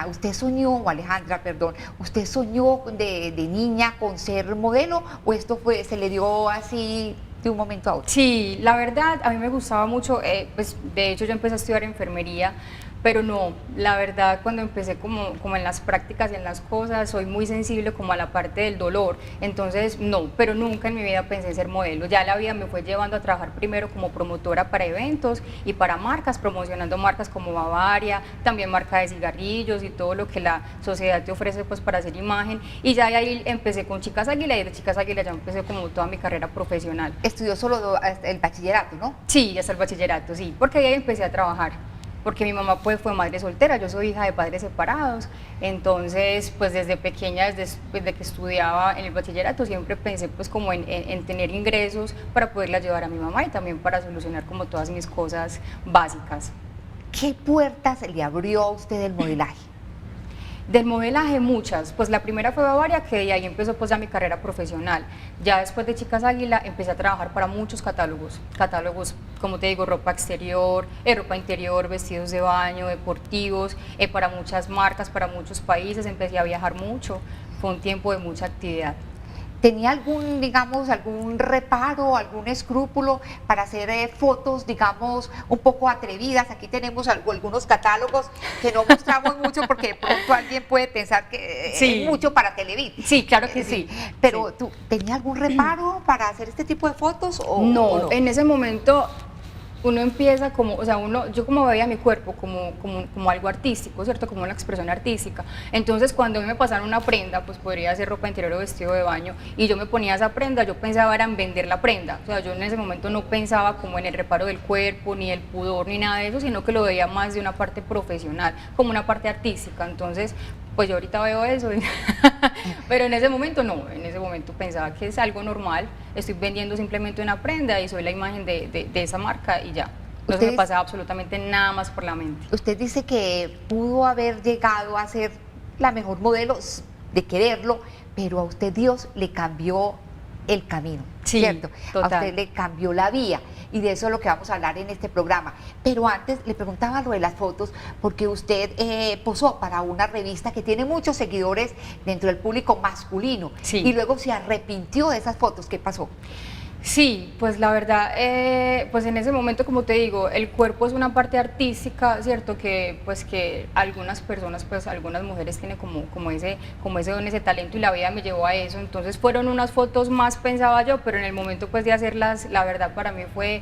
¿Usted soñó, o Alejandra, perdón, usted soñó de niña con ser modelo o esto se le dio así de un momento a otro? Sí, la verdad, a mí me gustaba mucho, pues de hecho yo empecé a estudiar enfermería, pero no, la verdad cuando empecé como en las prácticas, en las cosas, soy muy sensible como a la parte del dolor, entonces no, pero nunca en mi vida pensé en ser modelo, ya la vida me fue llevando a trabajar primero como promotora para eventos y para marcas, promocionando marcas como Bavaria, también marca de cigarrillos y todo lo que la sociedad te ofrece pues para hacer imagen, y ya de ahí empecé con Chicas Águila y de Chicas Águila ya empecé como toda mi carrera profesional. Estudió solo el bachillerato, ¿no? Sí, hasta el bachillerato, sí, porque ahí empecé a trabajar, porque mi mamá pues fue madre soltera, yo soy hija de padres separados, entonces pues desde pequeña, desde que estudiaba en el bachillerato siempre pensé pues como en tener ingresos para poderla llevar a mi mamá y también para solucionar como todas mis cosas básicas. ¿Qué puertas le abrió a usted el modelaje? Del modelaje muchas, pues la primera fue Bavaria, que de ahí empezó pues ya mi carrera profesional. Ya después de Chicas Águila empecé a trabajar para muchos catálogos como te digo, ropa exterior, ropa interior, vestidos de baño, deportivos, para muchas marcas, para muchos países, empecé a viajar mucho, fue un tiempo de mucha actividad. ¿Tenía algún, digamos, algún reparo, algún escrúpulo para hacer fotos, digamos, un poco atrevidas? Aquí tenemos algunos catálogos que no mostramos mucho porque de pronto alguien puede pensar que es Sí, mucho para Televid. sí, claro que Sí, sí. pero Sí. ¿tú tenías algún reparo para hacer este tipo de fotos o No, no? en ese momento uno empieza como, o sea, yo como veía mi cuerpo como algo artístico, ¿cierto? Como una expresión artística. Entonces, cuando a mí me pasaron una prenda, pues podría ser ropa interior o vestido de baño, y yo me ponía esa prenda, yo pensaba era en vender la prenda. O sea, yo en ese momento no pensaba como en el reparo del cuerpo, ni el pudor, ni nada de eso, sino que lo veía más de una parte profesional, como una parte artística. Entonces, pues yo ahorita veo eso, pero en ese momento no, en ese momento pensaba que es algo normal, estoy vendiendo simplemente una prenda y soy la imagen de esa marca y ya, no se me Ustedes, pasaba absolutamente nada más por la mente. usted dice que pudo haber llegado a ser la mejor modelo de quererlo, pero a usted Dios le cambió el camino, Sí, ¿cierto? A total. usted le cambió la vía y de eso es lo que vamos a hablar en este programa. Pero antes le preguntaba lo de las fotos porque usted posó para una revista que tiene muchos seguidores dentro del público masculino y Sí. luego se arrepintió de esas fotos. ¿Qué pasó? Sí, pues la verdad, pues en ese momento, como te digo, el cuerpo es una parte artística, ¿cierto? Que pues que algunas personas, pues algunas mujeres tienen como ese don, ese talento, y la vida me llevó a eso. Entonces fueron unas fotos más, pensaba yo, pero en el momento pues de hacerlas, la verdad para mí fue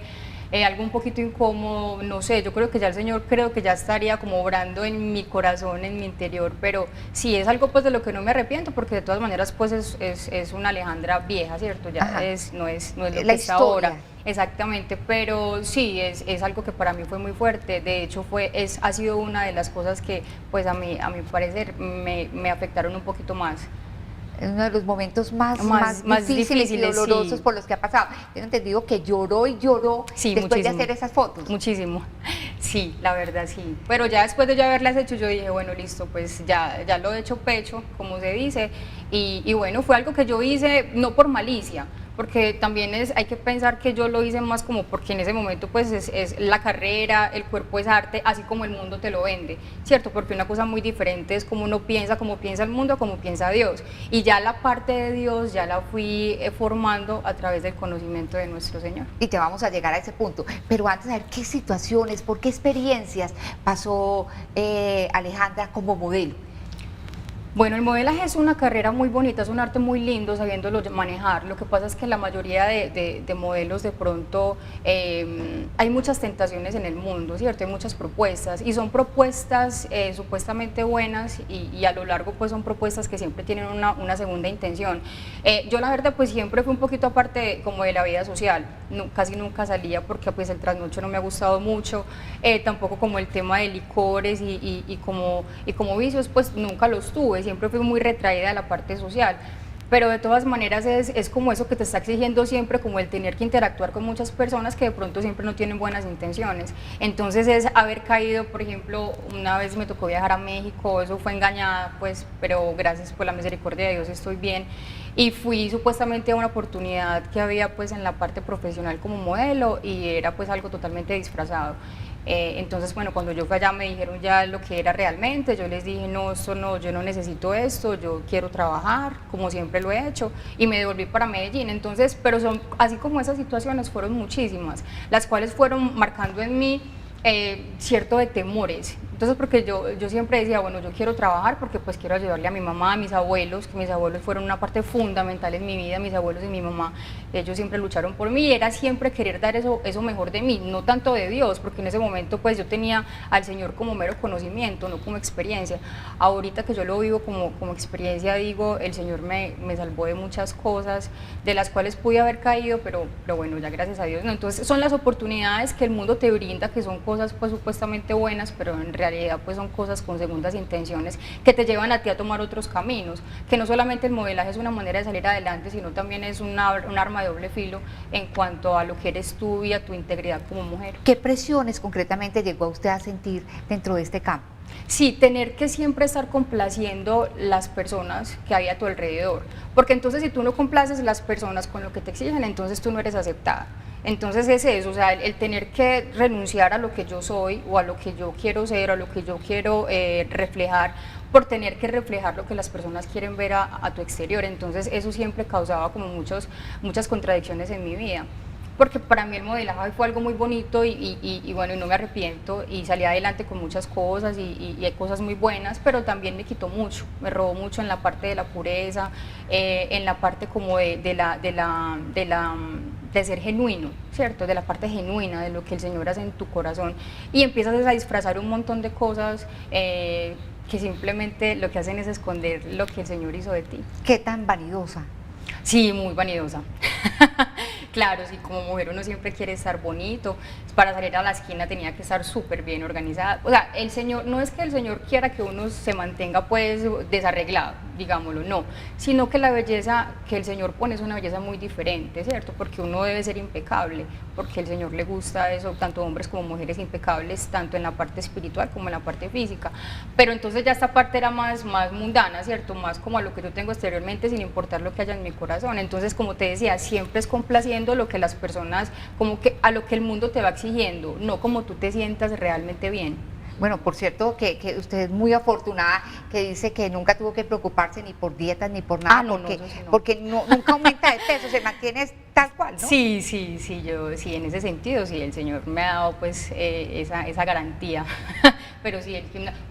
algo un poquito incómodo, no sé, yo creo que ya el Señor creo que ya estaría como obrando en mi corazón, en mi interior, pero sí es algo pues de lo que no me arrepiento, porque de todas maneras pues es una Alejandra vieja, ¿cierto? Ya Ajá. no es lo La que es ahora. historia. Exactamente, pero sí, es algo que para mí fue muy fuerte, de hecho ha sido una de las cosas que pues a mi parecer me afectaron un poquito más. Es uno de los momentos más Más difíciles y difíciles, dolorosos sí. por los que ha pasado. Tengo entendido que lloró y lloró Sí, después de muchísimo, hacer esas fotos. muchísimo. Sí, la verdad sí. Pero ya después de yo haberlas hecho, yo dije, bueno, listo, pues ya lo he hecho pecho, como se dice. Y bueno, fue algo que yo hice no por malicia, porque también hay que pensar que yo lo hice más como porque en ese momento pues es la carrera, el cuerpo es arte, así como el mundo te lo vende, ¿cierto? Porque una cosa muy diferente es cómo uno piensa, cómo piensa el mundo, cómo piensa Dios. Y ya la parte de Dios ya la fui formando a través del conocimiento de nuestro Señor. Y te vamos a llegar a ese punto. Pero antes, a ver qué situaciones, por qué experiencias pasó Alejandra como modelo. Bueno, el modelaje es una carrera muy bonita, es un arte muy lindo sabiéndolo manejar. Lo que pasa es que la mayoría de modelos de pronto hay muchas tentaciones en el mundo, ¿cierto? Hay muchas propuestas y son propuestas supuestamente buenas y a lo largo pues son propuestas que siempre tienen una segunda intención. Yo la verdad pues siempre fui un poquito aparte como de la vida social, casi nunca salía porque pues el trasnocho no me ha gustado mucho, tampoco como el tema de licores y como vicios pues nunca los tuve, siempre fui muy retraída de la parte social, pero de todas maneras es como eso que te está exigiendo siempre, como el tener que interactuar con muchas personas que de pronto siempre no tienen buenas intenciones. Entonces es haber caído, por ejemplo, una vez me tocó viajar a México, eso fue engañada, pues, pero gracias por la misericordia de Dios estoy bien, y fui supuestamente a una oportunidad que había pues en la parte profesional como modelo y era pues algo totalmente disfrazado. Entonces, bueno, cuando yo fui allá me dijeron ya lo que era realmente, yo les dije, no, esto no, yo no necesito esto, yo quiero trabajar, como siempre lo he hecho, y me devolví para Medellín. Entonces, pero son, así como esas situaciones fueron muchísimas, las cuales fueron marcando en mí cierto de temores. Entonces, porque yo siempre decía, bueno, yo quiero trabajar porque pues quiero ayudarle a mi mamá, a mis abuelos, que mis abuelos fueron una parte fundamental en mi vida, mis abuelos y mi mamá, ellos siempre lucharon por mí y era siempre querer dar eso mejor de mí, no tanto de Dios, porque en ese momento pues yo tenía al Señor como mero conocimiento, no como experiencia. Ahorita que yo lo vivo como experiencia, digo, el Señor me salvó de muchas cosas, de las cuales pude haber caído, pero bueno, ya gracias a Dios, no. Entonces son las oportunidades que el mundo te brinda, que son cosas pues supuestamente buenas, pero en realidad pues son cosas con segundas intenciones que te llevan a ti a tomar otros caminos, que no solamente el modelaje es una manera de salir adelante, sino también es un arma de doble filo en cuanto a lo que eres tú y a tu integridad como mujer. ¿Qué presiones concretamente llegó usted a sentir dentro de este campo? Sí, tener que siempre estar complaciendo las personas que hay a tu alrededor, porque entonces si tú no complaces las personas con lo que te exigen, entonces tú no eres aceptada. Entonces es eso, o sea, el tener que renunciar a lo que yo soy o a lo que yo quiero ser, a lo que yo quiero reflejar, por tener que reflejar lo que las personas quieren ver a tu exterior. Entonces eso siempre causaba como muchas contradicciones en mi vida, porque para mí el modelaje fue algo muy bonito y bueno, y no me arrepiento y salí adelante con muchas cosas y hay cosas muy buenas, pero también me quitó mucho, me robó mucho en la parte de la pureza, en la parte como de ser genuino, ¿cierto? De la parte genuina, de lo que el Señor hace en tu corazón, y empiezas a disfrazar un montón de cosas que simplemente lo que hacen es esconder lo que el Señor hizo de ti. ¿Qué tan vanidosa? Sí, muy vanidosa. Claro, sí, como mujer uno siempre quiere estar bonito, para salir a la esquina tenía que estar súper bien organizada. O sea, el Señor, no es que el Señor quiera que uno se mantenga pues desarreglado, digámoslo, no, sino que la belleza que el Señor pone es una belleza muy diferente, ¿cierto? Porque uno debe ser impecable, porque el Señor le gusta eso, tanto hombres como mujeres impecables, tanto en la parte espiritual como en la parte física. Pero entonces ya esta parte era más mundana, ¿cierto? Más como a lo que yo tengo exteriormente, sin importar lo que haya en mi corazón. Entonces, como te decía, siempre es complaciendo lo que las personas, como que a lo que el mundo te va exigiendo, no como tú te sientas realmente bien. Bueno, por cierto, que usted es muy afortunada, que dice que nunca tuvo que preocuparse ni por dietas ni por nada, No, porque, no, eso sí no. porque nunca aumenta de peso, se mantiene tal cual, ¿no? Sí, yo sí, en ese sentido, sí, el Señor me ha dado pues esa garantía. Pero sí,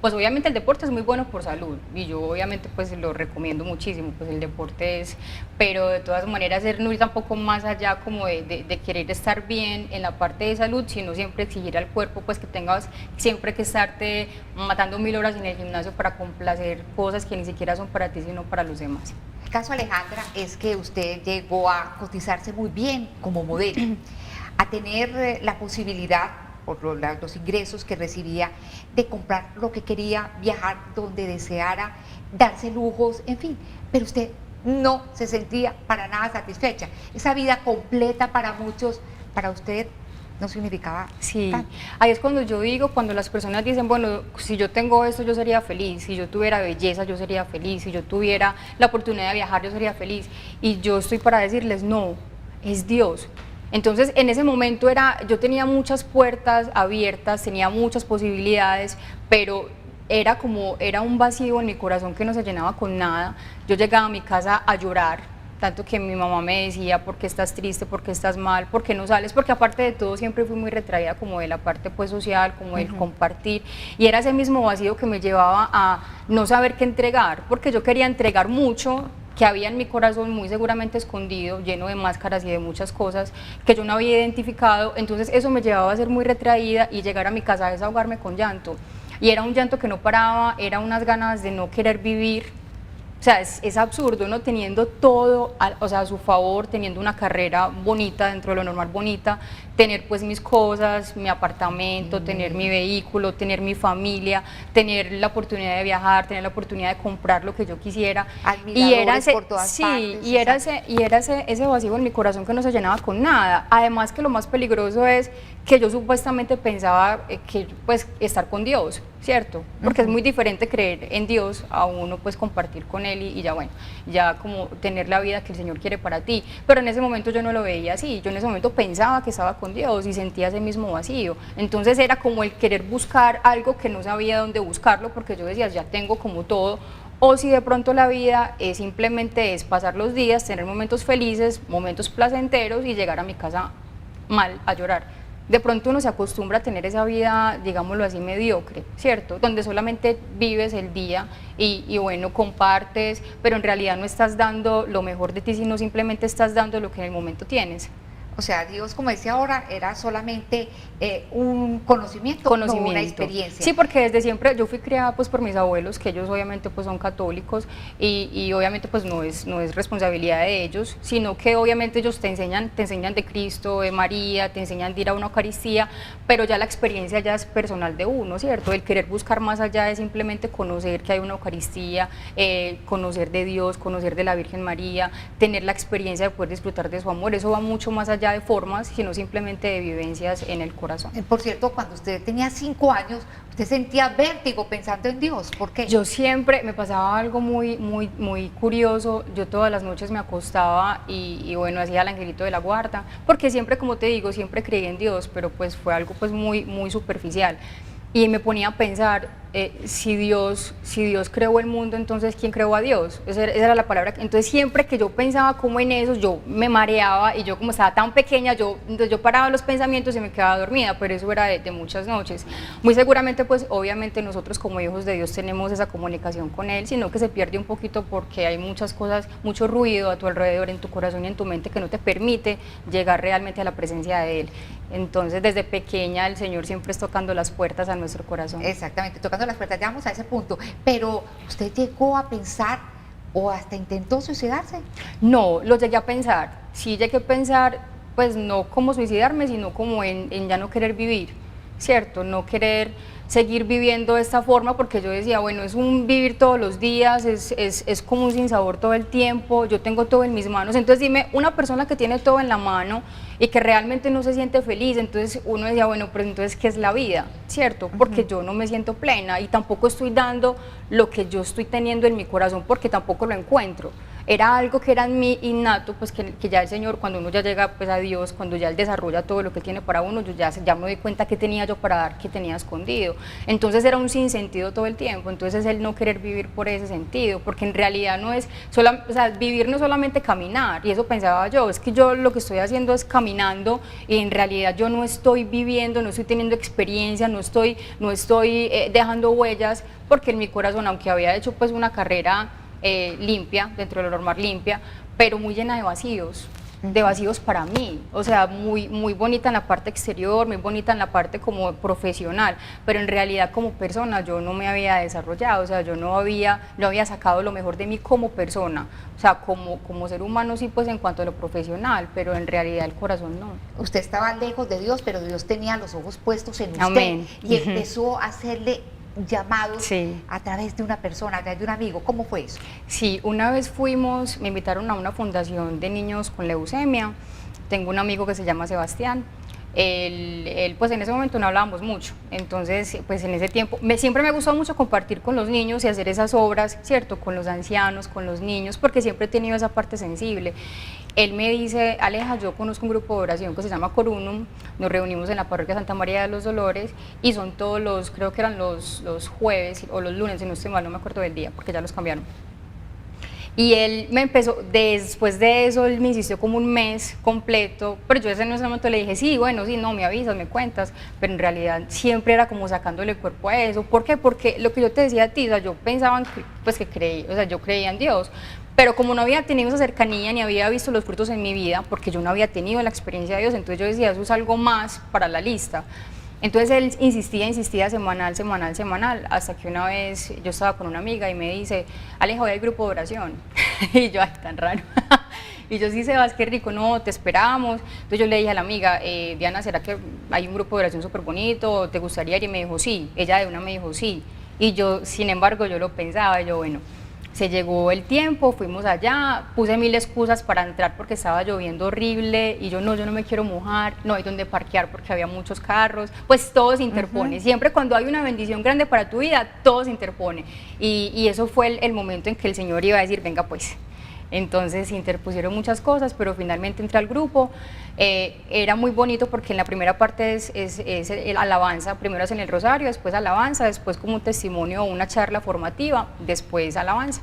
pues obviamente el deporte es muy bueno por salud y yo obviamente pues lo recomiendo muchísimo, pues el deporte es, pero de todas maneras no ir tampoco más allá como de querer estar bien en la parte de salud, sino siempre exigir al cuerpo pues que tengas siempre que estarte matando 1000 horas en el gimnasio para complacer cosas que ni siquiera son para ti sino para los demás. El caso, Alejandra, es que usted llegó a cotizarse muy bien como modelo, a tener la posibilidad, por los ingresos que recibía, de comprar lo que quería, viajar donde deseara, darse lujos, en fin, pero usted no se sentía para nada satisfecha. Esa vida completa para muchos, para usted no significaba Sí, tanto. ahí es cuando yo digo, cuando las personas dicen, bueno, si yo tengo esto yo sería feliz, si yo tuviera belleza yo sería feliz, si yo tuviera la oportunidad de viajar yo sería feliz, y yo estoy para decirles, no, es Dios. Entonces en ese momento yo tenía muchas puertas abiertas, tenía muchas posibilidades, pero era un vacío en mi corazón que no se llenaba con nada. Yo llegaba a mi casa a llorar, tanto que mi mamá me decía, ¿por qué estás triste? ¿Por qué estás mal? ¿Por qué no sales? Porque aparte de todo siempre fui muy retraída como de la parte pues social, como del compartir, y era ese mismo vacío que me llevaba a no saber qué entregar, porque yo quería entregar mucho que había en mi corazón muy seguramente escondido, lleno de máscaras y de muchas cosas que yo no había identificado. Entonces eso me llevaba a ser muy retraída y llegar a mi casa a desahogarme con llanto, y era un llanto que no paraba, era unas ganas de no querer vivir. O sea, es absurdo, ¿no? Teniendo todo o sea, a su favor, teniendo una carrera bonita, dentro de lo normal bonita, tener pues mis cosas, mi apartamento, tener mi vehículo, tener mi familia, tener la oportunidad de viajar, tener la oportunidad de comprar lo que yo quisiera. Y era ese, por todas sí, partes, y era ese vacío en mi corazón que no se llenaba con nada. Además que lo más peligroso es que yo supuestamente pensaba que pues estar con Dios, ¿cierto? Porque es muy diferente creer en Dios a uno pues compartir con Él y ya bueno, ya como tener la vida que el Señor quiere para ti. Pero en ese momento yo no lo veía así, yo en ese momento pensaba que estaba con con Dios y sentía ese mismo vacío. Entonces era como el querer buscar algo que no sabía dónde buscarlo, porque yo decía, ya tengo como todo. O si de pronto la vida simplemente es pasar los días, tener momentos felices, momentos placenteros y llegar a mi casa mal, a llorar. De pronto uno se acostumbra a tener esa vida, digámoslo así, mediocre, ¿cierto? Donde solamente vives el día y bueno, compartes, pero en realidad no estás dando lo mejor de ti, sino simplemente estás dando lo que en el momento tienes. O sea, Dios, como decía ahora, era solamente un conocimiento, no una experiencia. Sí, porque desde siempre yo fui criada pues por mis abuelos, que ellos obviamente pues son católicos y obviamente pues no es responsabilidad de ellos, sino que obviamente ellos te enseñan de Cristo, de María, te enseñan de ir a una Eucaristía, pero ya la experiencia ya es personal de uno, ¿cierto? El querer buscar más allá de simplemente conocer que hay una Eucaristía, conocer de Dios, conocer de la Virgen María, tener la experiencia de poder disfrutar de su amor, eso va mucho más allá de formas, sino simplemente de vivencias en el corazón. Por cierto, cuando usted tenía 5 años, usted sentía vértigo pensando en Dios, ¿por qué? Yo siempre, me pasaba algo muy curioso, yo todas las noches me acostaba y bueno, hacía el angelito de la guarda, porque siempre, como te digo, siempre creí en Dios, pero pues fue algo pues muy superficial. Y me ponía a pensar, si Dios creó el mundo, entonces ¿quién creó a Dios? Esa era la palabra. Entonces siempre que yo pensaba como en eso, yo me mareaba y yo como estaba tan pequeña, entonces yo paraba los pensamientos y me quedaba dormida, pero eso era de muchas noches. Muy seguramente pues obviamente nosotros como hijos de Dios tenemos esa comunicación con Él, sino que se pierde un poquito porque hay muchas cosas, mucho ruido a tu alrededor, en tu corazón y en tu mente que no te permite llegar realmente a la presencia de Él. Entonces desde pequeña el Señor siempre es tocando las puertas a nuestro corazón. Exactamente, tocando las puertas, ya vamos a ese punto, pero ¿usted llegó a pensar o hasta intentó suicidarse? No, lo llegué a pensar, sí llegué a pensar, pues no como suicidarme, sino como en ya no querer vivir, ¿cierto? No querer seguir viviendo de esta forma, porque yo decía, bueno, es un vivir todos los días, es como un sinsabor todo el tiempo, yo tengo todo en mis manos. Entonces dime, una persona que tiene todo en la mano y que realmente no se siente feliz, entonces uno decía, bueno, pero entonces ¿qué es la vida? ¿Cierto? Porque yo no me siento plena y tampoco estoy dando lo que yo estoy teniendo en mi corazón, porque tampoco lo encuentro. Era algo que era en mí innato, pues que ya el Señor, cuando uno ya llega pues a Dios, cuando ya Él desarrolla todo lo que tiene para uno, yo ya me doy cuenta que tenía yo para dar, que tenía escondido. Entonces era un sinsentido todo el tiempo, entonces el no querer vivir por ese sentido, porque en realidad no es, o sea, vivir no es solamente caminar, y eso pensaba yo, es que yo lo que estoy haciendo es caminando y en realidad yo no estoy viviendo, no estoy teniendo experiencia, no estoy dejando huellas, porque en mi corazón, aunque había hecho pues una carrera limpia, dentro de lo normal limpia, pero muy llena de vacíos para mí, o sea, muy bonita en la parte exterior, muy bonita en la parte como profesional, pero en realidad como persona yo no me había desarrollado, o sea, yo no había sacado lo mejor de mí como persona, o sea, como ser humano sí, pues en cuanto a lo profesional, pero en realidad el corazón no. Usted estaba lejos de Dios, pero Dios tenía los ojos puestos en usted. Amén. Y empezó a hacerle llamados sí. a través de una persona, a través de un amigo. ¿Cómo fue eso? Sí, una vez me invitaron a una fundación de niños con leucemia. Tengo un amigo que se llama Sebastián. Él, pues en ese momento no hablábamos mucho, entonces pues en ese tiempo siempre me gustó mucho compartir con los niños y hacer esas obras, ¿cierto? Con los ancianos, con los niños, porque siempre he tenido esa parte sensible. Él me dice, Aleja, yo conozco un grupo de oración que se llama Corunum, nos reunimos en la parroquia Santa María de los Dolores y son todos los, creo que eran los jueves o los lunes, si no estoy mal, no me acuerdo del día porque ya los cambiaron. Y él me empezó, después de eso, él me insistió como un mes completo, pero yo en ese momento le dije, sí, bueno, sí, no, me avisas, me cuentas, pero en realidad siempre era como sacándole el cuerpo a eso. ¿Por qué? Porque lo que yo te decía a ti, o sea, yo pensaba, pues que creí, o sea, yo creía en Dios, pero como no había tenido esa cercanía ni había visto los frutos en mi vida, porque yo no había tenido la experiencia de Dios, entonces yo decía, eso es algo más para la lista. Entonces él insistía semanal, hasta que una vez yo estaba con una amiga y me dice, Aleja, voy al grupo de oración. Y yo, ay, tan raro. Y yo, sí, Sebas, qué rico, no, te esperamos. Entonces yo le dije a la amiga, Diana, ¿será que hay un grupo de oración súper bonito? ¿Te gustaría ir? Y me dijo, sí. Ella de una me dijo, sí. Y yo, sin embargo, yo lo pensaba, y yo, bueno. Se llegó el tiempo, fuimos allá, puse 1000 excusas para entrar porque estaba lloviendo horrible y yo no me quiero mojar, no hay donde parquear porque había muchos carros, pues todo se interpone. Siempre cuando hay una bendición grande para tu vida, todo se interpone. Y eso fue el momento en que el Señor iba a decir, venga pues. Entonces se interpusieron muchas cosas, pero finalmente entré al grupo. Era muy bonito porque en la primera parte es el alabanza, primero hacen el rosario, después alabanza, después como un testimonio o una charla formativa, después alabanza.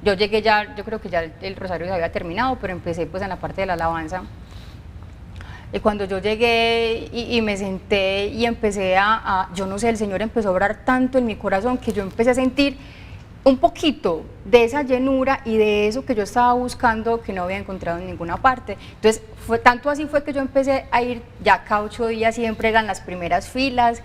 Yo llegué ya, yo creo que ya el rosario se había terminado, pero empecé pues en la parte de la alabanza. Y cuando yo llegué y me senté y empecé yo no sé, el Señor empezó a obrar tanto en mi corazón que yo empecé a sentir un poquito de esa llenura y de eso que yo estaba buscando que no había encontrado en ninguna parte. Entonces, tanto así fue que yo empecé a ir ya cada 8 días, siempre eran las primeras filas,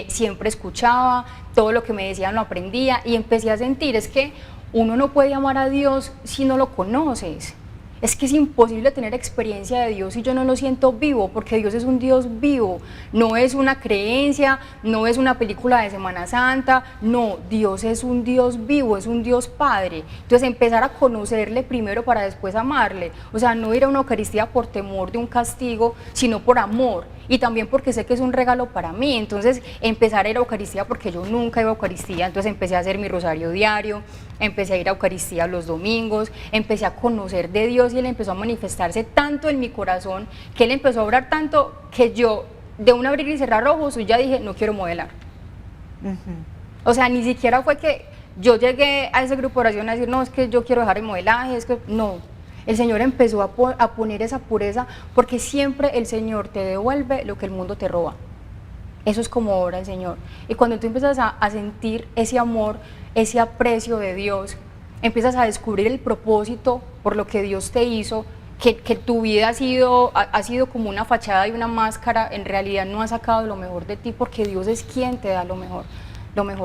siempre escuchaba, todo lo que me decían lo aprendía y empecé a sentir, es que uno no puede amar a Dios si no lo conoces. Es que es imposible tener experiencia de Dios si yo no lo siento vivo, porque Dios es un Dios vivo, no es una creencia, no es una película de Semana Santa, no, Dios es un Dios vivo, es un Dios Padre. Entonces empezar a conocerle primero para después amarle, o sea, no ir a una Eucaristía por temor de un castigo, sino por amor. Y también porque sé que es un regalo para mí, entonces empezar a ir a Eucaristía porque yo nunca iba a Eucaristía, entonces empecé a hacer mi rosario diario, empecé a ir a Eucaristía los domingos, empecé a conocer de Dios y Él empezó a manifestarse tanto en mi corazón, que Él empezó a obrar tanto que yo de un abrir y cerrar ojos yo ya dije, no quiero modelar. O sea, ni siquiera fue que yo llegué a ese grupo de oración a decir, no, es que yo quiero dejar el modelaje, es que no. El Señor empezó a poner esa pureza porque siempre el Señor te devuelve lo que el mundo te roba. Eso es como obra el Señor. Y cuando tú empiezas a sentir ese amor, ese aprecio de Dios, empiezas a descubrir el propósito por lo que Dios te hizo, que tu vida ha sido como una fachada y una máscara, en realidad no ha sacado lo mejor de ti porque Dios es quien te da lo mejor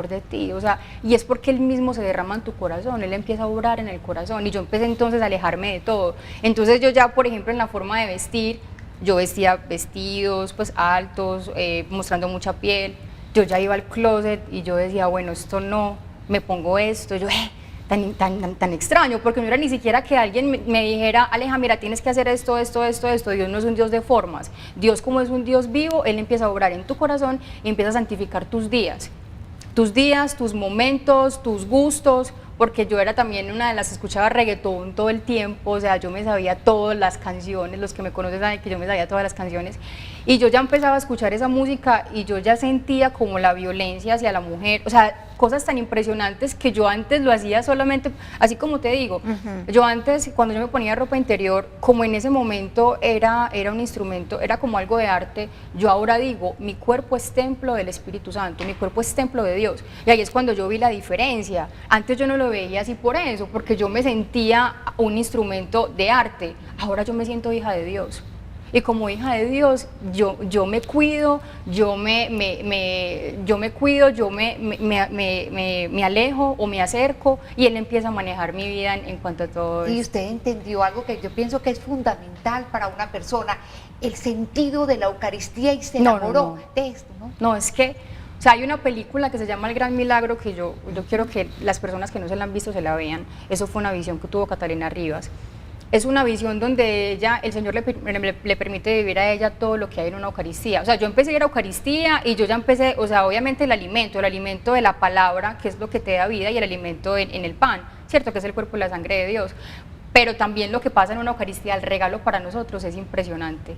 de ti, o sea, y es porque Él mismo se derrama en tu corazón, Él empieza a obrar en el corazón, y yo empecé entonces a alejarme de todo. Entonces yo ya, por ejemplo, en la forma de vestir, yo vestía vestidos pues altos, mostrando mucha piel, yo ya iba al closet y yo decía, bueno, esto no, me pongo esto, yo, tan extraño, porque no era ni siquiera que alguien me dijera, Aleja, mira, tienes que hacer esto, Dios no es un Dios de formas, Dios como es un Dios vivo, Él empieza a obrar en tu corazón y empieza a santificar tus días, tus momentos, tus gustos, porque yo era también una de las que escuchaba reggaetón todo el tiempo, o sea, yo me sabía todas las canciones, los que me conocen saben que yo me sabía todas las canciones, y yo ya empezaba a escuchar esa música y yo ya sentía como la violencia hacia la mujer, o sea, cosas tan impresionantes que yo antes lo hacía solamente, así como te digo, yo antes cuando yo me ponía ropa interior, como en ese momento era un instrumento, era como algo de arte, yo ahora digo, mi cuerpo es templo del Espíritu Santo, mi cuerpo es templo de Dios, y ahí es cuando yo vi la diferencia. Antes yo no lo veía así por eso, porque yo me sentía un instrumento de arte, ahora yo me siento hija de Dios. Y como hija de Dios, yo me cuido, yo me cuido, yo me alejo o me acerco y Él empieza a manejar mi vida en cuanto a todo Y esto. usted entendió algo que yo pienso que es fundamental para una persona, el sentido de la Eucaristía, y se enamoró de esto, ¿no? No, es que, o sea, hay una película que se llama El Gran Milagro que yo quiero que las personas que no se la han visto se la vean. Eso fue una visión que tuvo Catalina Rivas. Es una visión donde el Señor le permite vivir a ella todo lo que hay en una Eucaristía. O sea, yo empecé a ir a Eucaristía y yo ya empecé, o sea, obviamente el alimento de la palabra, que es lo que te da vida, y el alimento en el pan, ¿cierto? Que es el cuerpo y la sangre de Dios. Pero también lo que pasa en una Eucaristía, el regalo para nosotros es impresionante.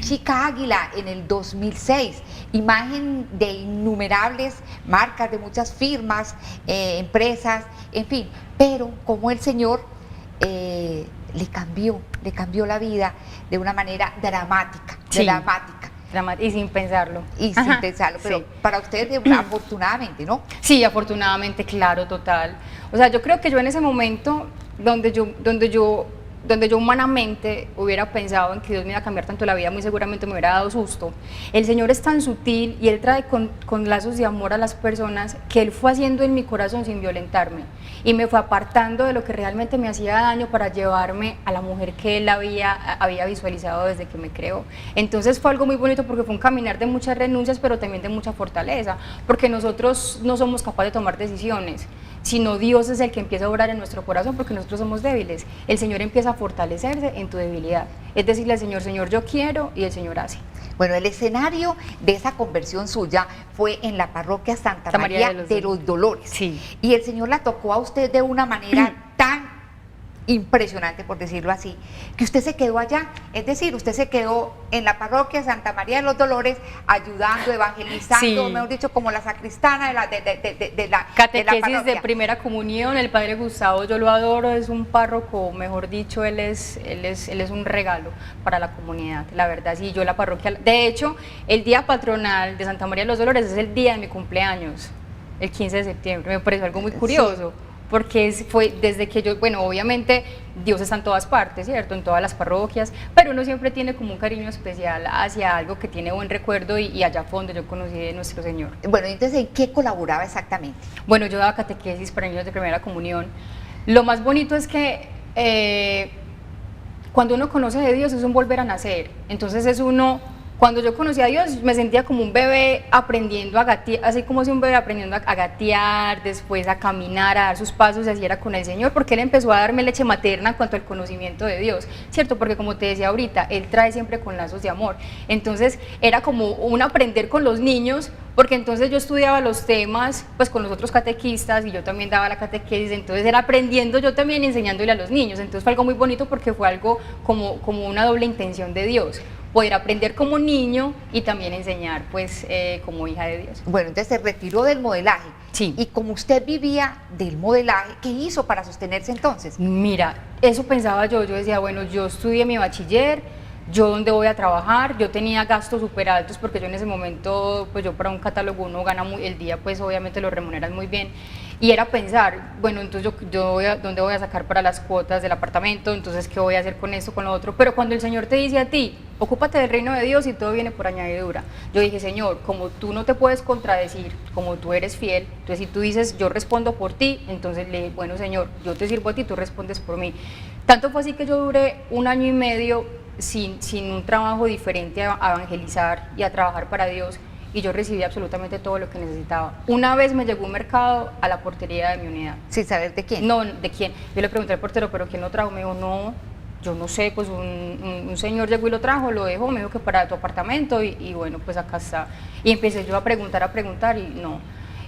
Chica Águila en el 2006, imagen de innumerables marcas, de muchas firmas, empresas, en fin, pero como el Señor le cambió la vida de una manera dramática, Sí. dramática. Y sin pensarlo. Y sin pensarlo, pero Sí. para ustedes afortunadamente, ¿no? Sí, afortunadamente, claro, total. O sea, yo creo que yo en ese momento donde yo humanamente hubiera pensado en que Dios me iba a cambiar tanto la vida, muy seguramente me hubiera dado susto. El Señor es tan sutil y Él trae con lazos de amor a las personas que Él fue haciendo en mi corazón sin violentarme y me fue apartando de lo que realmente me hacía daño para llevarme a la mujer que Él había visualizado desde que me creó. Entonces fue algo muy bonito porque fue un caminar de muchas renuncias, pero también de mucha fortaleza, porque nosotros no somos capaces de tomar decisiones, sino Dios es el que empieza a obrar en nuestro corazón porque nosotros somos débiles. El Señor empieza a fortalecerse en tu debilidad. Es decirle al Señor, Señor, yo quiero, y el Señor hace. Bueno, el escenario de esa conversión suya fue en la parroquia Santa María de los Dolores. Sí. Y el Señor la tocó a usted de una manera tan impresionante, por decirlo así, que usted se quedó allá, es decir, usted se quedó en la parroquia Santa María de los Dolores ayudando, evangelizando, Sí. mejor dicho, como la sacristana de la Catequesis parroquia. de primera comunión, el padre Gustavo, yo lo adoro, es un párroco, mejor dicho, él es un regalo para la comunidad, la verdad, sí, yo la parroquia, de hecho, el día patronal de Santa María de los Dolores es el día de mi cumpleaños, el 15 de septiembre, me pareció algo muy curioso. Sí. Porque fue desde que yo, bueno, obviamente Dios está en todas partes, ¿cierto? En todas las parroquias, pero uno siempre tiene como un cariño especial hacia algo que tiene buen recuerdo y allá a fondo yo conocí de nuestro Señor. Bueno, entonces, ¿en qué colaboraba exactamente? Bueno, yo daba catequesis para niños de primera comunión. Lo más bonito es que cuando uno conoce de Dios es un volver a nacer, entonces es uno... Cuando yo conocí a Dios me sentía como un bebé aprendiendo a gatear, así como si un bebé aprendiendo a gatear, después a caminar, a dar sus pasos, y así era con el Señor, porque Él empezó a darme leche materna en cuanto al conocimiento de Dios, ¿cierto? Porque como te decía ahorita, Él trae siempre con lazos de amor, entonces era como un aprender con los niños, porque entonces yo estudiaba los temas pues con los otros catequistas y yo también daba la catequesis, entonces era aprendiendo yo también enseñándole a los niños, entonces fue algo muy bonito porque fue algo como una doble intención de Dios, poder aprender como niño y también enseñar pues como hija de Dios. Bueno, entonces se retiró del modelaje. Sí. Y como usted vivía del modelaje, ¿qué hizo para sostenerse entonces? Mira, eso pensaba yo decía, bueno, yo estudié mi bachiller, yo dónde voy a trabajar, yo tenía gastos súper altos porque yo en ese momento, pues yo para un catálogo uno gana el día, pues obviamente lo remuneran muy bien, y era pensar, bueno, entonces ¿dónde voy a sacar para las cuotas del apartamento? Entonces, ¿qué voy a hacer con esto, con lo otro? Pero cuando el Señor te dice a ti, ocúpate del reino de Dios y todo viene por añadidura, yo dije, Señor, como tú no te puedes contradecir, como tú eres fiel, entonces si tú dices, yo respondo por ti, entonces le dije, bueno, Señor, yo te sirvo a ti, tú respondes por mí. Tanto fue así que yo duré 1 año y medio sin un trabajo diferente a evangelizar y a trabajar para Dios, y yo recibí absolutamente todo lo que necesitaba. Una vez me llegó un mercado a la portería de mi unidad. ¿Sin saber de quién? No, ¿de quién? Yo le pregunté al portero, ¿pero quién lo trajo? Me dijo, no, yo no sé, pues un señor llegó y lo trajo, lo dejó, me dijo que para tu apartamento y bueno, pues acá está. Y empecé yo a preguntar y no.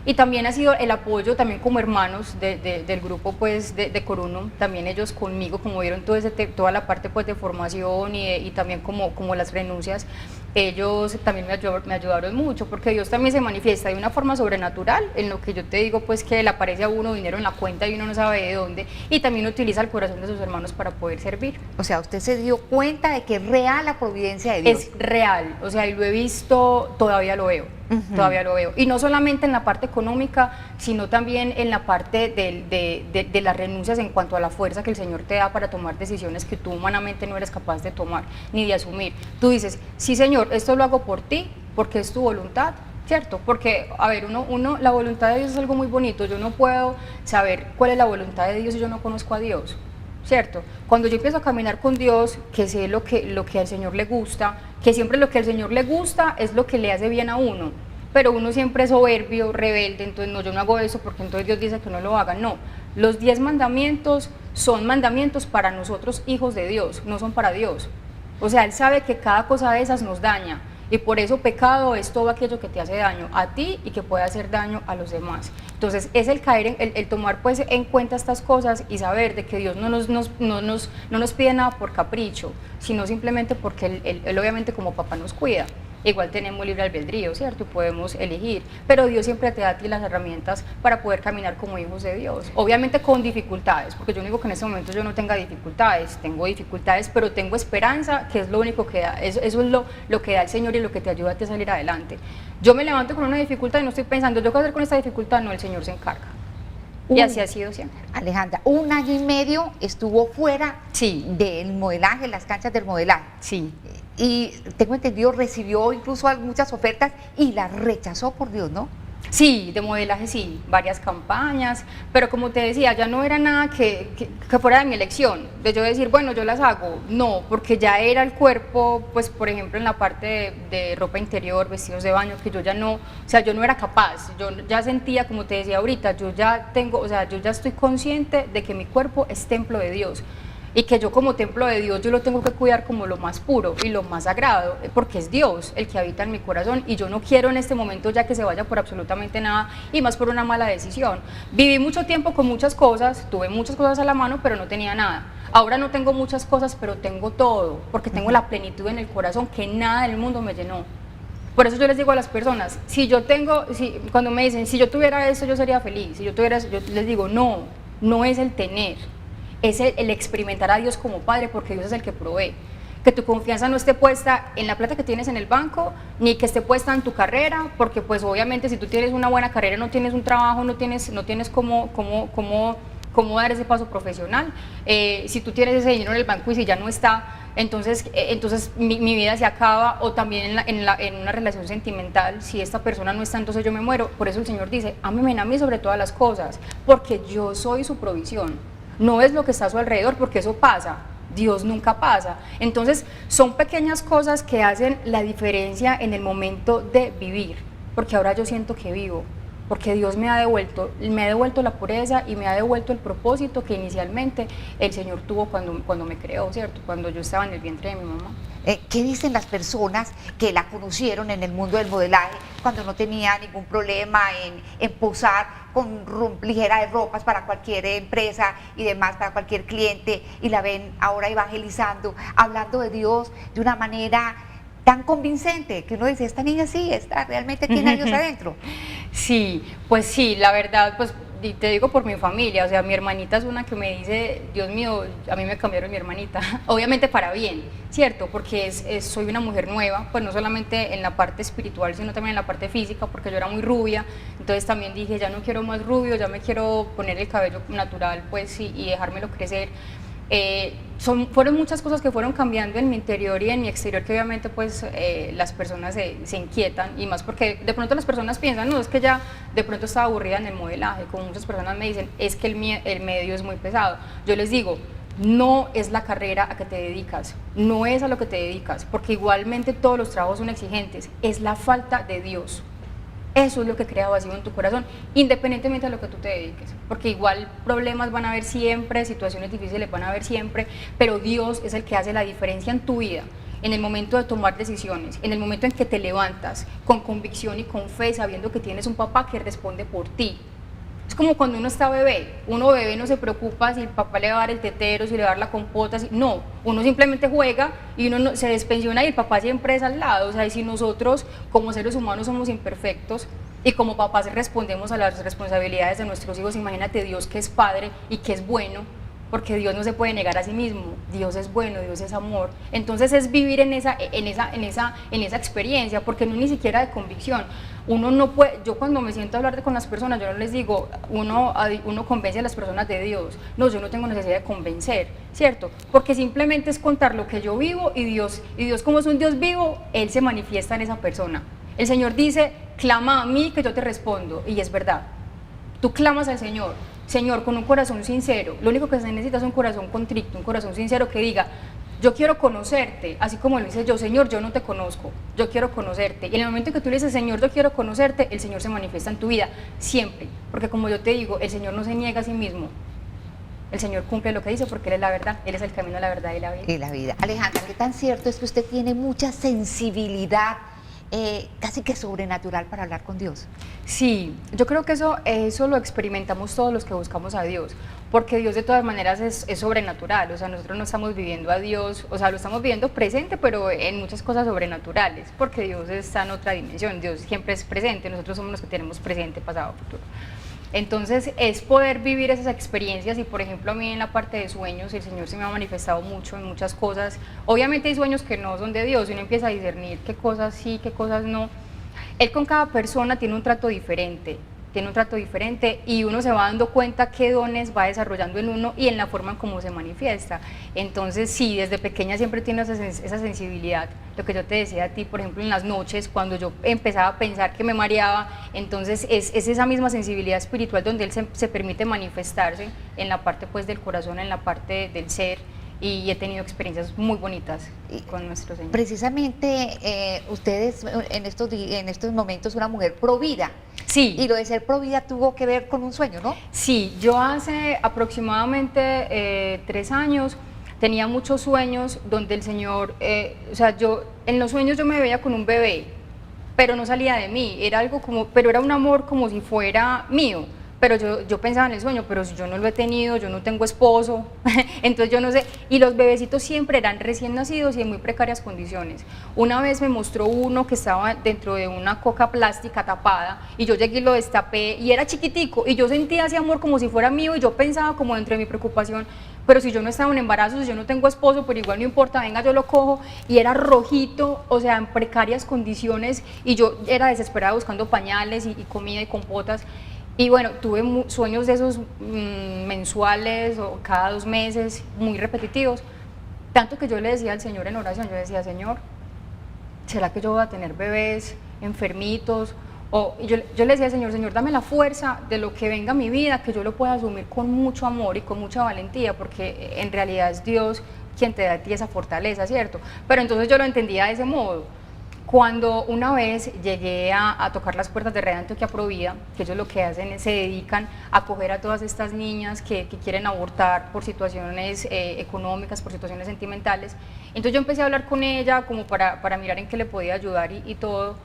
Y también ha sido el apoyo también como hermanos del grupo pues de Corunum, también ellos conmigo, como vieron toda la parte pues de formación y también como las renuncias, ellos también me ayudaron mucho, porque Dios también se manifiesta de una forma sobrenatural, en lo que yo te digo pues que le aparece a uno dinero en la cuenta y uno no sabe de dónde, y también utiliza el corazón de sus hermanos para poder servir. O sea, usted se dio cuenta de que es real la providencia de Dios. Es real, o sea, y lo he visto, todavía lo veo. Todavía lo veo, y no solamente en la parte económica, sino también en la parte de las renuncias en cuanto a la fuerza que el Señor te da para tomar decisiones que tú humanamente no eres capaz de tomar ni de asumir. Tú dices, sí Señor, esto lo hago por ti, porque es tu voluntad, ¿cierto? Porque, a ver, la voluntad de Dios es algo muy bonito, yo no puedo saber cuál es la voluntad de Dios si yo no conozco a Dios, ¿cierto? Cuando yo empiezo a caminar con Dios, que sé lo que al Señor le gusta, que siempre lo que al Señor le gusta es lo que le hace bien a uno, pero uno siempre es soberbio, rebelde, entonces no, yo no hago eso porque entonces Dios dice que no lo haga, no. Los 10 mandamientos son mandamientos para nosotros hijos de Dios, no son para Dios. O sea, Él sabe que cada cosa de esas nos daña, y por eso pecado es todo aquello que te hace daño a ti y que puede hacer daño a los demás. Entonces es el caer, el tomar pues en cuenta estas cosas y saber de que Dios no nos pide nada por capricho, sino simplemente porque él obviamente como papá nos cuida. Igual tenemos libre albedrío, ¿cierto? Y podemos elegir, pero Dios siempre te da a ti las herramientas para poder caminar como hijos de Dios. Obviamente con dificultades, porque yo no digo que en este momento yo no tenga dificultades, tengo dificultades, pero tengo esperanza, que es lo único que da, eso es lo que da el Señor y lo que te ayuda a ti a salir adelante. Yo me levanto con una dificultad y no estoy pensando, ¿yo qué voy a hacer con esta dificultad? No, el Señor se encarga. Y así ha sido siempre. Alejandra, 1 año y medio estuvo fuera del modelaje, las canchas del modelaje. Sí. Y tengo entendido, recibió incluso muchas ofertas y las rechazó, por Dios, ¿no? Sí, de modelaje sí, varias campañas, pero como te decía, ya no era nada que fuera de mi elección, de yo decir, bueno, yo las hago, no, porque ya era el cuerpo, pues por ejemplo en la parte de ropa interior, vestidos de baño, que yo ya no, o sea, yo no era capaz, yo ya sentía, como te decía ahorita, yo ya estoy consciente de que mi cuerpo es templo de Dios. y que yo como templo de Dios yo lo tengo que cuidar como lo más puro y lo más sagrado, porque es Dios el que habita en mi corazón y yo no quiero en este momento ya que se vaya por absolutamente nada y más por una mala decisión. Viví mucho tiempo con muchas cosas, tuve muchas cosas a la mano, pero no tenía nada. Ahora no tengo muchas cosas, pero tengo todo, porque tengo la plenitud en el corazón que nada del mundo me llenó. Por eso yo les digo a las personas, cuando me dicen, si yo tuviera esto yo sería feliz, si yo tuviera eso, yo les digo, no, no es el tener, es el experimentar a Dios como Padre, porque Dios es el que provee. Que tu confianza no esté puesta en la plata que tienes en el banco, ni que esté puesta en tu carrera, porque pues obviamente si tú tienes una buena carrera, no tienes un trabajo, no tienes cómo dar ese paso profesional. Si tú tienes ese dinero en el banco y si ya no está, entonces mi vida se acaba, o también en una relación sentimental, si esta persona no está, entonces yo me muero. Por eso el Señor dice, ámeme a mí sobre todas las cosas, porque yo soy su provisión, no es lo que está a su alrededor, porque eso pasa, Dios nunca pasa. Entonces son pequeñas cosas que hacen la diferencia en el momento de vivir, porque ahora yo siento que vivo, porque Dios me ha devuelto la pureza y me ha devuelto el propósito que inicialmente el Señor tuvo cuando me creó, ¿cierto? Cuando yo estaba en el vientre de mi mamá. ¿Qué dicen las personas que la conocieron en el mundo del modelaje cuando no tenía ningún problema en posar con ligera de ropas para cualquier empresa y demás, para cualquier cliente, y la ven ahora evangelizando, hablando de Dios de una manera tan convincente, que uno dice, esta niña sí, realmente tiene a Dios adentro? Sí, pues sí, la verdad, pues y te digo por mi familia, o sea, mi hermanita es una que me dice, Dios mío, a mí me cambiaron mi hermanita, obviamente para bien, ¿cierto? Porque soy una mujer nueva, pues no solamente en la parte espiritual, sino también en la parte física, porque yo era muy rubia, entonces también dije, ya no quiero más rubio, ya me quiero poner el cabello natural, pues, y dejármelo crecer. Fueron muchas cosas que fueron cambiando en mi interior y en mi exterior, que obviamente pues las personas se inquietan, y más porque de pronto las personas piensan, no, es que ya de pronto estaba aburrida en el modelaje, como muchas personas me dicen, es que el medio es muy pesado. Yo les digo, no es la carrera a que te dedicas, no es a lo que te dedicas, porque igualmente todos los trabajos son exigentes, es la falta de Dios. Eso es lo que crea vacío en tu corazón, independientemente de lo que tú te dediques, porque igual problemas van a haber siempre, situaciones difíciles van a haber siempre, pero Dios es el que hace la diferencia en tu vida, en el momento de tomar decisiones, en el momento en que te levantas con convicción y con fe, sabiendo que tienes un papá que responde por ti. Es como cuando uno está bebé, uno bebé no se preocupa si el papá le va a dar el tetero, si le va a dar la compota, no, uno simplemente juega y uno se despensiona y el papá siempre es al lado. O sea, y si nosotros como seres humanos somos imperfectos y como papás respondemos a las responsabilidades de nuestros hijos, imagínate Dios, que es Padre y que es bueno, porque Dios no se puede negar a sí mismo, Dios es bueno, Dios es amor. Entonces es vivir en esa experiencia, porque no es ni siquiera de convicción. Uno no puede, yo cuando me siento a hablar con las personas, yo no les digo, uno convence a las personas de Dios. No, yo no tengo necesidad de convencer, ¿cierto? Porque simplemente es contar lo que yo vivo, y Dios como es un Dios vivo, Él se manifiesta en esa persona. El Señor dice, clama a mí que yo te respondo, y es verdad. Tú clamas al Señor, Señor, con un corazón sincero. Lo único que se necesita es un corazón contrito, un corazón sincero que diga, yo quiero conocerte, así como lo hice yo, Señor, yo no te conozco, yo quiero conocerte. Y en el momento en que tú le dices, Señor, yo quiero conocerte, el Señor se manifiesta en tu vida, siempre. Porque como yo te digo, el Señor no se niega a sí mismo. El Señor cumple lo que dice, porque Él es la verdad, Él es el camino, la verdad y la vida. Y la vida. Alejandra, ¿qué tan cierto es que usted tiene mucha sensibilidad, casi que sobrenatural, para hablar con Dios? Sí, yo creo que eso lo experimentamos todos los que buscamos a Dios, porque Dios de todas maneras es sobrenatural. O sea, nosotros no estamos viviendo a Dios, o sea, lo estamos viviendo presente, pero en muchas cosas sobrenaturales, porque Dios está en otra dimensión, Dios siempre es presente, nosotros somos los que tenemos presente, pasado, futuro. Entonces es poder vivir esas experiencias. Y por ejemplo a mí en la parte de sueños el Señor se me ha manifestado mucho en muchas cosas. Obviamente hay sueños que no son de Dios y uno empieza a discernir qué cosas sí, qué cosas no. Él con cada persona tiene un trato diferente, y uno se va dando cuenta qué dones va desarrollando en uno y en la forma en cómo se manifiesta. Entonces sí, desde pequeña siempre tiene esa sensibilidad. Lo que yo te decía a ti, por ejemplo, en las noches, cuando yo empezaba a pensar que me mareaba, entonces es esa misma sensibilidad espiritual donde Él se permite manifestarse en la parte pues del corazón, en la parte del ser. Y he tenido experiencias muy bonitas con nuestro Señor. Precisamente ustedes en estos momentos una mujer provida. Sí. Y lo de ser provida tuvo que ver con un sueño, ¿no? Sí, yo hace aproximadamente 3 años tenía muchos sueños donde el Señor, o sea, yo en los sueños yo me veía con un bebé, pero no salía de mí, era algo como, pero era un amor como si fuera mío. Pero yo pensaba en el sueño, pero si yo no lo he tenido, yo no tengo esposo, entonces yo no sé, y los bebecitos siempre eran recién nacidos y en muy precarias condiciones. Una vez me mostró uno que estaba dentro de una coca plástica tapada, y yo llegué y lo destapé, y era chiquitico, y yo sentía ese amor como si fuera mío, y yo pensaba como dentro de mi preocupación, pero si yo no estaba en embarazo, si yo no tengo esposo, pero igual no importa, venga, yo lo cojo, y era rojito, o sea, en precarias condiciones, y yo era desesperada buscando pañales y comida y compotas. Y bueno, tuve sueños de esos mensuales o cada 2 meses, muy repetitivos, tanto que yo le decía al Señor en oración, yo decía, Señor, ¿será que yo voy a tener bebés enfermitos? Y yo le decía al Señor, Señor, dame la fuerza de lo que venga a mi vida, que yo lo pueda asumir con mucho amor y con mucha valentía, porque en realidad es Dios quien te da a ti esa fortaleza, ¿cierto? Pero entonces yo lo entendía de ese modo. Cuando una vez llegué a tocar las puertas de Red Antioquia Provida, que ellos lo que hacen es se dedican a acoger a todas estas niñas que quieren abortar por situaciones económicas, por situaciones sentimentales, entonces yo empecé a hablar con ella como para mirar en qué le podía ayudar y todo,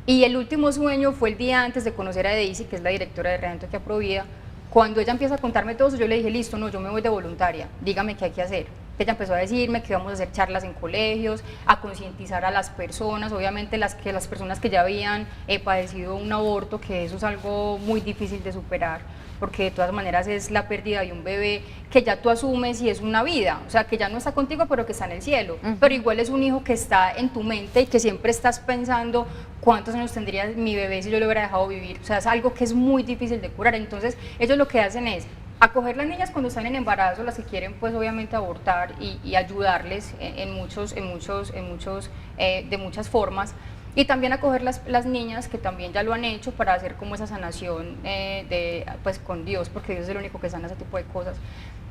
y el último sueño fue el día antes de conocer a Daisy, que es la directora de Red Antioquia Provida. Cuando ella empieza a contarme todo eso, yo le dije, listo, no, yo me voy de voluntaria, dígame qué hay que hacer. Ella empezó a decirme que íbamos a hacer charlas en colegios, a concientizar a las personas, obviamente las personas que ya habían padecido un aborto, que eso es algo muy difícil de superar, porque de todas maneras es la pérdida de un bebé que ya tú asumes y es una vida, o sea, que ya no está contigo pero que está en el cielo, pero igual es un hijo que está en tu mente y que siempre estás pensando cuántos años tendría mi bebé si yo lo hubiera dejado vivir, o sea, es algo que es muy difícil de curar. Entonces ellos lo que hacen es acoger las niñas cuando están en embarazo, las que quieren pues obviamente abortar y ayudarles de muchas formas, y también acoger las niñas que también ya lo han hecho para hacer como esa sanación pues con Dios, porque Dios es el único que sana ese tipo de cosas.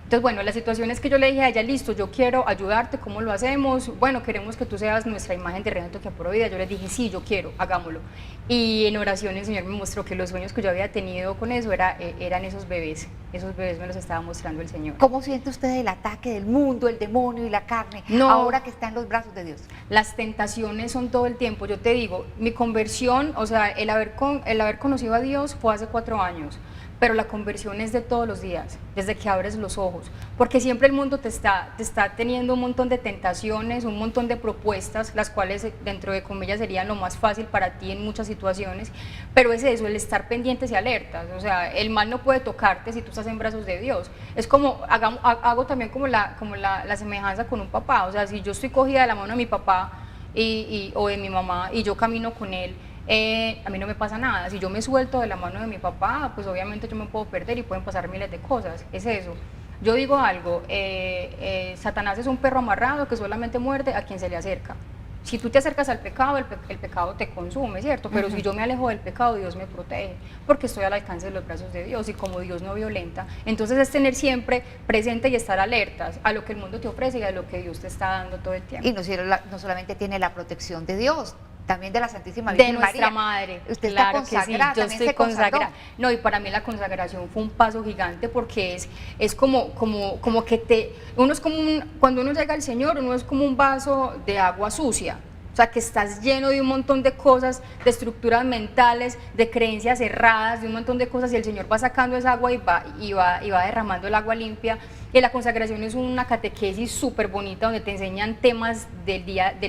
Entonces, bueno, la situación es que yo le dije a ella, listo, yo quiero ayudarte, ¿cómo lo hacemos? Bueno, queremos que tú seas nuestra imagen de Red Antioquia Provida. Yo le dije, sí, yo quiero, hagámoslo. Y en oración el Señor me mostró que los sueños que yo había tenido con eso eran esos bebés me los estaba mostrando el Señor. ¿Cómo siente usted el ataque del mundo, el demonio y la carne, no, ahora que está en los brazos de Dios? Las tentaciones son todo el tiempo. Yo te digo, mi conversión, o sea, el haber conocido a Dios fue hace 4 años, pero la conversión es de todos los días, desde que abres los ojos, porque siempre el mundo te está teniendo un montón de tentaciones, un montón de propuestas, las cuales dentro de comillas serían lo más fácil para ti en muchas situaciones, pero es eso, el estar pendientes y alertas. O sea, el mal no puede tocarte si tú estás en brazos de Dios. Es como, hago también como la semejanza con un papá. O sea, si yo estoy cogida de la mano de mi papá o de mi mamá y yo camino con él, a mí no me pasa nada. Si yo me suelto de la mano de mi papá, pues obviamente yo me puedo perder y pueden pasar miles de cosas. Es eso. Yo digo algo, Satanás es un perro amarrado que solamente muerde a quien se le acerca. Si tú te acercas al pecado, el pecado te consume, ¿cierto? Pero si yo me alejo del pecado, Dios me protege, porque estoy al alcance de los brazos de Dios, y como Dios no violenta, entonces es tener siempre presente y estar alertas a lo que el mundo te ofrece y a lo que Dios te está dando todo el tiempo. Y no solamente tiene la protección de Dios, también de la Santísima Virgen María. De nuestra Madre. Usted claro está consagrada, que sí, yo estoy consagrada. No, y para mí la consagración fue un paso gigante, porque es como que uno es como cuando uno llega al Señor, uno es como un vaso de agua sucia. O sea, que estás lleno de un montón de cosas, de estructuras mentales, de creencias erradas, de un montón de cosas, y el Señor va sacando esa agua y va derramando el agua limpia. Y la consagración es una catequesis súper bonita donde te enseñan temas del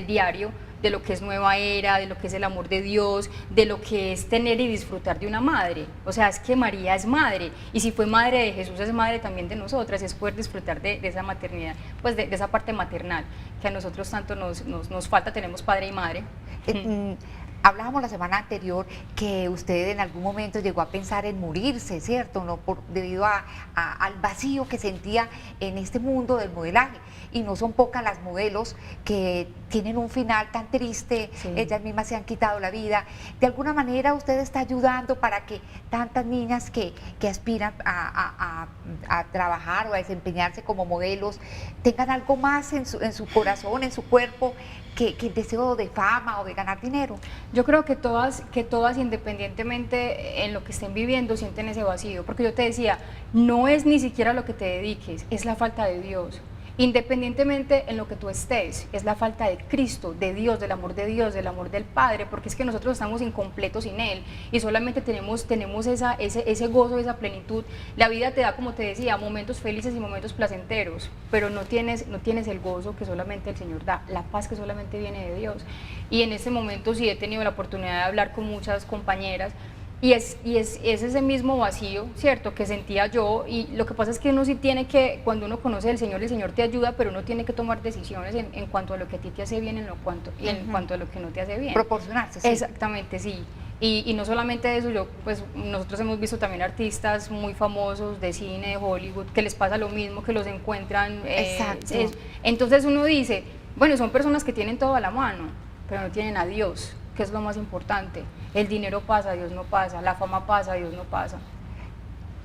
diario, de lo que es nueva era, de lo que es el amor de Dios, de lo que es tener y disfrutar de una madre. O sea, es que María es madre, y si fue madre de Jesús, es madre también de nosotras, es poder disfrutar de esa maternidad, pues de esa parte maternal, que a nosotros tanto nos falta. Tenemos padre y madre. Hablábamos la semana anterior que usted en algún momento llegó a pensar en morirse, ¿cierto? No, debido al vacío que sentía en este mundo del modelaje. Y no son pocas las modelos que tienen un final tan triste, sí. Ellas mismas se han quitado la vida. De alguna manera usted está ayudando para que tantas niñas que aspiran a trabajar o a desempeñarse como modelos tengan algo más en su corazón, en su cuerpo, que el deseo de fama o de ganar dinero. Yo creo que todas independientemente en lo que estén viviendo, sienten ese vacío, porque yo te decía, no es ni siquiera lo que te dediques, es la falta de Dios. independientemente en lo que tú estés, es la falta de Cristo, de Dios, del amor de Dios, del amor del Padre, porque es que nosotros estamos incompletos sin Él y solamente tenemos ese gozo, esa plenitud. La vida te da, como te decía, momentos felices y momentos placenteros, pero no tienes el gozo que solamente el Señor da, la paz que solamente viene de Dios. Y en este momento sí he tenido la oportunidad de hablar con muchas compañeras y es ese mismo vacío, ¿cierto?, que sentía yo, y lo que pasa es que uno sí tiene que, cuando uno conoce al Señor, el Señor te ayuda, pero uno tiene que tomar decisiones en cuanto a lo que a ti te hace bien y en cuanto a lo que no te hace bien. Proporcionarse, sí. Exactamente, sí. Y no solamente eso, pues nosotros hemos visto también artistas muy famosos de cine, de Hollywood, que les pasa lo mismo, que los encuentran. Exacto. Entonces uno dice, bueno, son personas que tienen todo a la mano, pero no tienen a Dios, que es lo más importante. El dinero pasa, Dios no pasa, la fama pasa, Dios no pasa.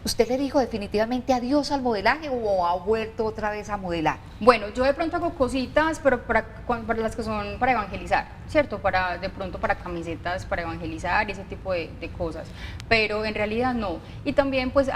¿Usted le dijo definitivamente adiós al modelaje o ha vuelto otra vez a modelar? Bueno, yo de pronto hago cositas, pero para las que son para evangelizar, ¿cierto? De pronto para camisetas, para evangelizar y ese tipo de cosas, pero en realidad no. Y también pues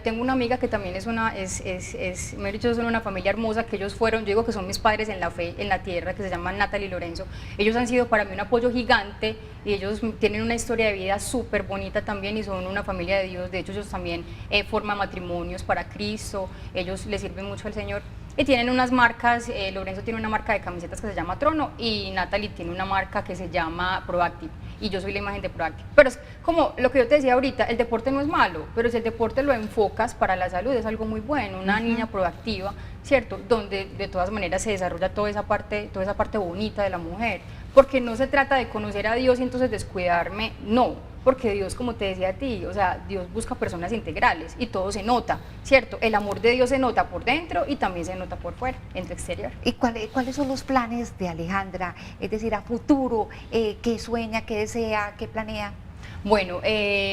tengo una amiga que también me he dicho, son una familia hermosa, que ellos fueron, yo digo que son mis padres en la fe, en la tierra, que se llaman Natalie y Lorenzo. Ellos han sido para mí un apoyo gigante y ellos tienen una historia de vida súper bonita también y son una familia de Dios. De hecho, ellos también forman matrimonios para Cristo, ellos les sirven mucho al Señor. Y tienen unas marcas, Lorenzo tiene una marca de camisetas que se llama Trono y Natalie tiene una marca que se llama Proactive y yo soy la imagen de Proactive. Pero es como lo que yo te decía ahorita, el deporte no es malo, pero si el deporte lo enfocas para la salud es algo muy bueno, una niña proactiva, ¿cierto? Donde de todas maneras se desarrolla toda esa parte bonita de la mujer, porque no se trata de conocer a Dios y entonces descuidarme, no. Porque Dios, como te decía a ti, o sea, Dios busca personas integrales y todo se nota, ¿cierto? El amor de Dios se nota por dentro y también se nota por fuera, en tu exterior. ¿Y cuáles son los planes de Alejandra? Es decir, a futuro, ¿qué sueña, qué desea, qué planea? Bueno,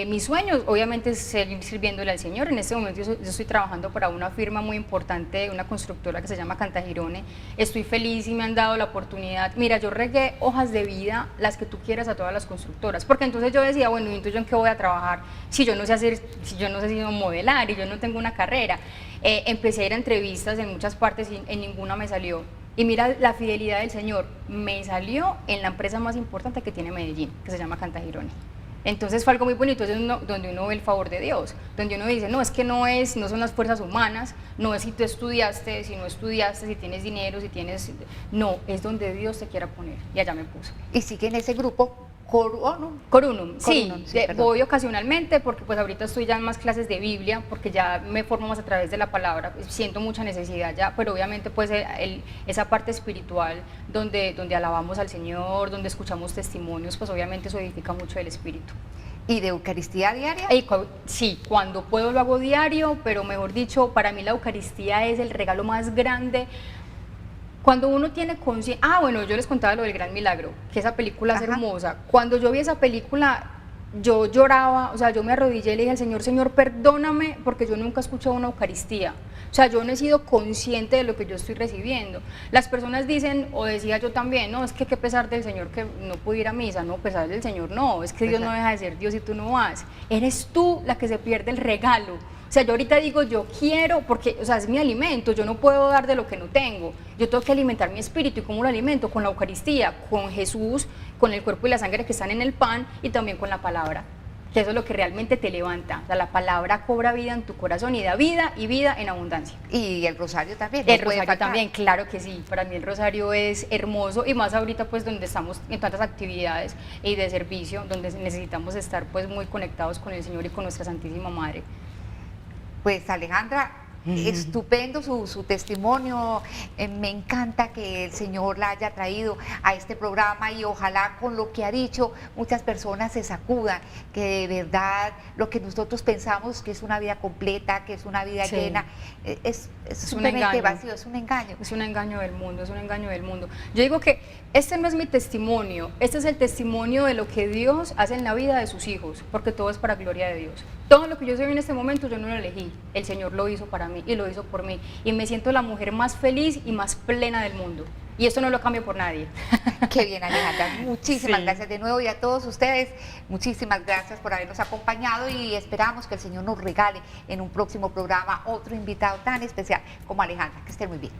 mis sueños obviamente es seguir sirviéndole al Señor. En este momento yo estoy trabajando para una firma muy importante, una constructora que se llama Cantagirone. Estoy feliz y me han dado la oportunidad. Mira, yo regué hojas de vida, las que tú quieras, a todas las constructoras, porque entonces yo decía, bueno, ¿y entonces yo en qué voy a trabajar si yo no sé modelar y yo no tengo una carrera? Empecé a ir a entrevistas en muchas partes y en ninguna me salió. Y mira la fidelidad del Señor, me salió en la empresa más importante que tiene Medellín, que se llama Cantagirone. Entonces fue algo muy bonito, es donde uno ve el favor de Dios, donde uno dice, no, es que no son las fuerzas humanas, no es si tú estudiaste, si no estudiaste, si tienes dinero, no, es donde Dios te quiera poner, y allá me puso. ¿Y sigue en ese grupo? Corunum, sí, voy ocasionalmente porque pues ahorita estoy ya en más clases de Biblia, porque ya me formo más a través de la palabra, siento mucha necesidad ya, pero obviamente pues esa parte espiritual donde alabamos al Señor, donde escuchamos testimonios, pues obviamente eso edifica mucho el espíritu. ¿Y de Eucaristía diaria? Sí, cuando puedo lo hago diario, pero mejor dicho, para mí la Eucaristía es el regalo más grande. Cuando uno tiene conciencia, bueno, yo les contaba lo del Gran Milagro, que esa película es hermosa. Cuando yo vi esa película, yo lloraba, o sea, yo me arrodillé y le dije al Señor, Señor, perdóname, porque yo nunca he escuchado una Eucaristía. O sea, yo no he sido consciente de lo que yo estoy recibiendo. Las personas dicen, o decía yo también, no, es que qué pesar del Señor que no pude ir a misa, no, pesar del Señor no, es que Dios no deja de ser Dios y tú no vas. Eres tú la que se pierde el regalo. O sea, yo ahorita digo, yo quiero, porque, o sea, es mi alimento, yo no puedo dar de lo que no tengo, yo tengo que alimentar mi espíritu. ¿Y cómo lo alimento? Con la Eucaristía, con Jesús, con el cuerpo y la sangre que están en el pan y también con la palabra, que eso es lo que realmente te levanta. O sea, la palabra cobra vida en tu corazón y da vida y vida en abundancia. Y el rosario también. El rosario también, claro que sí, para mí el rosario es hermoso y más ahorita pues donde estamos en tantas actividades y de servicio, donde necesitamos estar pues muy conectados con el Señor y con nuestra Santísima Madre. Pues Alejandra, estupendo su testimonio, me encanta que el Señor la haya traído a este programa y ojalá con lo que ha dicho muchas personas se sacudan, que de verdad lo que nosotros pensamos que es una vida completa, que es una vida llena, es simplemente vacío, es un engaño. Es un engaño del mundo, es un engaño del mundo. Yo digo que este no es mi testimonio, este es el testimonio de lo que Dios hace en la vida de sus hijos, porque todo es para gloria de Dios. Todo lo que yo soy en este momento yo no lo elegí, el Señor lo hizo para mí y lo hizo por mí y me siento la mujer más feliz y más plena del mundo y esto no lo cambio por nadie. Qué bien, Alejandra, muchísimas gracias de nuevo y a todos ustedes, muchísimas gracias por habernos acompañado y esperamos que el Señor nos regale en un próximo programa otro invitado tan especial como Alejandra, que estén muy bien.